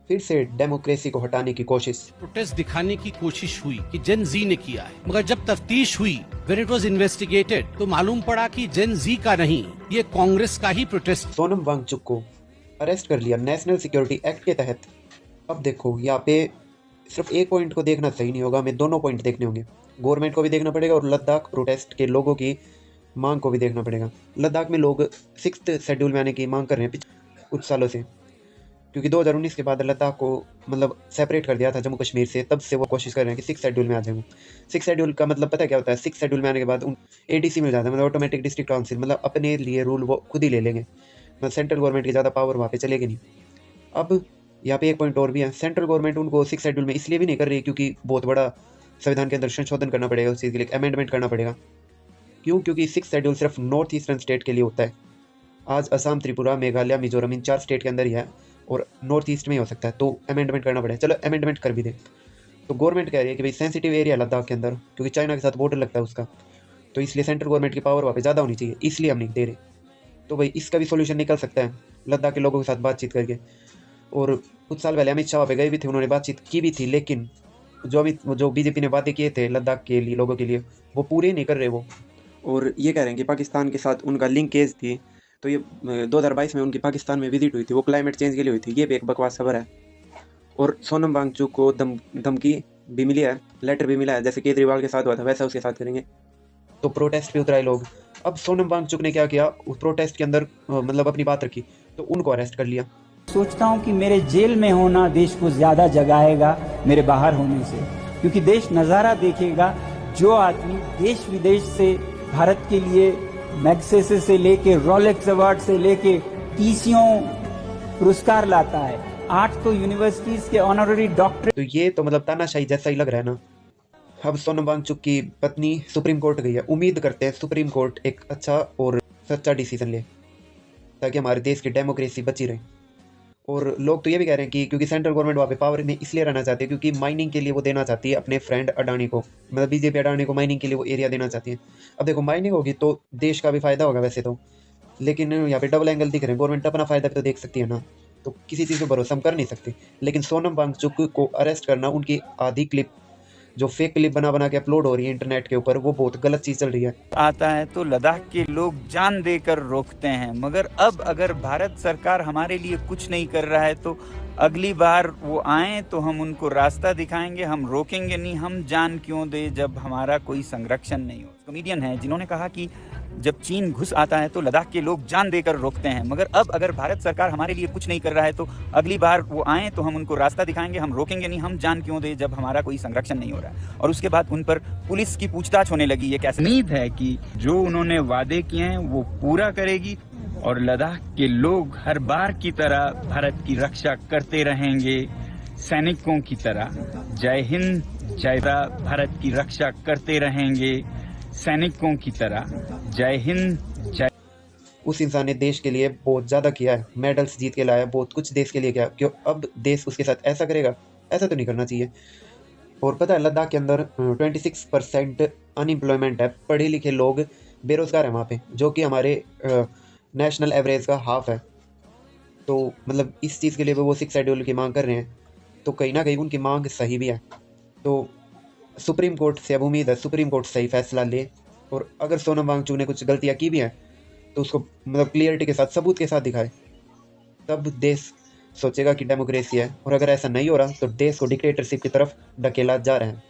फिर से डेमोक्रेसी को हटाने की कोशिश। प्रोटेस्ट दिखाने की कोशिश हुई कि जेन जी ने किया है, मगर जब तफ्तीश हुई, व्हेन इट वाज इन्वेस्टिगेटेड, तो मालूम पड़ा कि जेन जी का नहीं, ये कांग्रेस का ही प्रोटेस्ट। सोनम वांगचुक को अरेस्ट कर लिया नेशनल सिक्योरिटी एक्ट के तहत। अब देखो यहाँ पे सिर्फ एक पॉइंट को देखना सही नहीं होगा, हमें दोनों पॉइंट देखने होंगे। गवर्नमेंट को भी देखना पड़ेगा और लद्दाख प्रोटेस्ट के लोगों की मांग को भी देखना पड़ेगा। लद्दाख में लोग 6th शेड्यूल में आने की मांग कर रहे हैं कुछ सालों से, क्योंकि 2019 के बाद लद्दाख को मतलब सेपरेट कर दिया था जम्मू कश्मीर से। तब से वो कोशिश कर रहे हैं कि 6th शेड्यूल में आ जाए। 6th शेड्यूल का मतलब पता है क्या होता है? 6th शेड्यूल में आने के बाद उन ADC मिल जाता है, मतलब ऑटोमेटिक डिस्ट्रिक्ट काउंसिल, मतलब अपने लिए रूल वो खुद ही ले लेंगे, मतलब सेंट्रल गवर्नमेंट की ज़्यादा पावर वहाँ पे चलेगी नहीं। अब यहाँ पे एक पॉइंट और भी है, सेंट्रल गवर्नमेंट उनको 6th शेड्यूल में इसलिए भी नहीं कर रही क्योंकि बहुत बड़ा संविधान के अंदर संशोधन करना पड़ेगा, उस चीज़ के लिए अमेंडमेंट करना पड़ेगा। क्यों? क्योंकि 6th शेड्यूल सिर्फ नॉर्थ ईस्टर्न स्टेट के लिए होता है। आज असम, त्रिपुरा, मेघालय, मिजोरम इन 4 स्टेट के अंदर ही है और नॉर्थ ईस्ट में ही हो सकता है, तो अमेंडमेंट करना पड़ेगा। चलो अमेंडमेंट कर भी दें। तो गवर्नमेंट कह रही है कि भाई सेंसिटिव एरिया लद्दाख के अंदर, क्योंकि चाइना के साथ बॉर्डर लगता है उसका, तो इसलिए सेंट्रल गवर्नमेंट की पावर वहाँ पे ज़्यादा होनी चाहिए, इसलिए हम नहीं दे रहे। तो भाई इसका भी सोल्यूशन निकल सकता है लद्दाख के लोगों के साथ बातचीत करके। और कुछ साल पहले अमित शाह वहाँ पे गए भी थे, उन्होंने बातचीत की भी थी, लेकिन जो BJP ने वादे किए थे लद्दाख के लिए लोगों के लिए, वो पूरे नहीं कर रहे वो। और ये कह रहे हैं कि पाकिस्तान के साथ उनका लिंकेज थी, तो ये 2022 में उनकी पाकिस्तान में विजिट हुई थी, वो क्लाइमेट चेंज के लिए हुई थी। ये भी एक बकवास खबर है। और सोनम वांगचुक को धमकी भी मिली है, लेटर भी मिला है, जैसे केजरीवाल के साथ हुआ था वैसा उसके साथ करेंगे। तो प्रोटेस्ट पे उतराए लोग। अब सोनम वांगचुक ने क्या किया, उस प्रोटेस्ट के अंदर मतलब अपनी बात रखी, तो उनको अरेस्ट कर लिया। सोचता हूं कि मेरे जेल में होना देश को ज्यादा जगाएगा मेरे बाहर होने से, क्योंकि देश नज़ारा देखेगा। जो आदमी देश विदेश से भारत के लिए मैग्सेसे से लेके रोलेक्स अवार्ड से लेके TCO पुरस्कार लाता है, 8 तो यूनिवर्सिटीज के ऑनररी डॉक्टरेट। तो ये तो मतलब तानाशाही जैसा ही लग रहा है ना। अब सोनम वांगचुक की पत्नी सुप्रीम कोर्ट गई है, उम्मीद करते हैं सुप्रीम कोर्ट एक अच्छा और सच्चा डिसीजन ले, ताकि हमारे देश की डेमोक्रेसी बची रहे। और लोग तो ये भी कह रहे हैं कि क्योंकि सेंट्रल गवर्नमेंट वहाँ पे पावर में इसलिए रहना चाहती है क्योंकि माइनिंग के लिए वो देना चाहती है अपने फ्रेंड अडानी को, मतलब BJP अडानी को माइनिंग के लिए वो एरिया देना चाहती है। अब देखो माइनिंग होगी तो देश का भी फायदा होगा वैसे तो, लेकिन यहाँ पे डबल एंगल दिख रहे हैं। गवर्नमेंट अपना फायदा भी तो देख सकती है ना, तो किसी चीज़ पे भरोसा हम कर नहीं सकते। लेकिन सोनम वांगचुक को अरेस्ट करना, उनकी आधी क्लिप जो फेक क्लिप बना बना के अपलोड हो रही है इंटरनेट के ऊपर, वो बहुत गलत चीज़ चल रही है। आता है तो लद्दाख के लोग जान देकर रोकते हैं, मगर अब अगर भारत सरकार हमारे लिए कुछ नहीं कर रहा है तो अगली बार वो आए तो हम उनको रास्ता दिखाएंगे, हम रोकेंगे नहीं। हम जान क्यों दे जब हमारा कोई संरक्षण नहीं हो। कॉमेडियन है जिन्होंने कहा कि जब चीन घुस आता है तो लद्दाख के लोग जान देकर रोकते हैं, मगर अब अगर भारत सरकार हमारे लिए कुछ नहीं कर रहा है तो अगली बार वो आए तो हम उनको रास्ता दिखाएंगे, हम रोकेंगे नहीं। हम जान क्यों दे जब हमारा कोई संरक्षण नहीं हो रहा है। और उसके बाद उन पर पुलिस की पूछताछ होने लगी। ये कैसे? उम्मीद है कि जो उन्होंने वादे किए हैं वो पूरा करेगी और लद्दाख के लोग हर बार की तरह भारत की रक्षा करते रहेंगे, सैनिकों की तरह। जय हिंद, जय भारत की रक्षा करते रहेंगे सैनिकों की तरह। जय हिंद, जय। उस इंसान ने देश के लिए बहुत ज़्यादा किया है, मेडल्स जीत के लाया, बहुत कुछ देश के लिए किया। क्यों अब देश उसके साथ ऐसा करेगा? ऐसा तो नहीं करना चाहिए। और पता है लद्दाख के अंदर 26% अनएम्प्लॉयमेंट है, पढ़े लिखे लोग बेरोजगार हैं वहाँ पे, जो कि हमारे नेशनल एवरेज का हाफ है। तो मतलब इस चीज़ के लिए वो 6th शेड्यूल की मांग कर रहे हैं, तो कहीं ना कहीं उनकी मांग सही भी है। तो सुप्रीम कोर्ट से अब उम्मीद है सुप्रीम कोर्ट सही फैसला ले, और अगर सोनम वांगचुक ने कुछ गलतियाँ की भी हैं तो उसको मतलब क्लियरिटी के साथ, सबूत के साथ दिखाए, तब देश सोचेगा कि डेमोक्रेसी है। और अगर ऐसा नहीं हो रहा तो देश को डिक्टेटरशिप की तरफ ढकेला जा रहे हैं।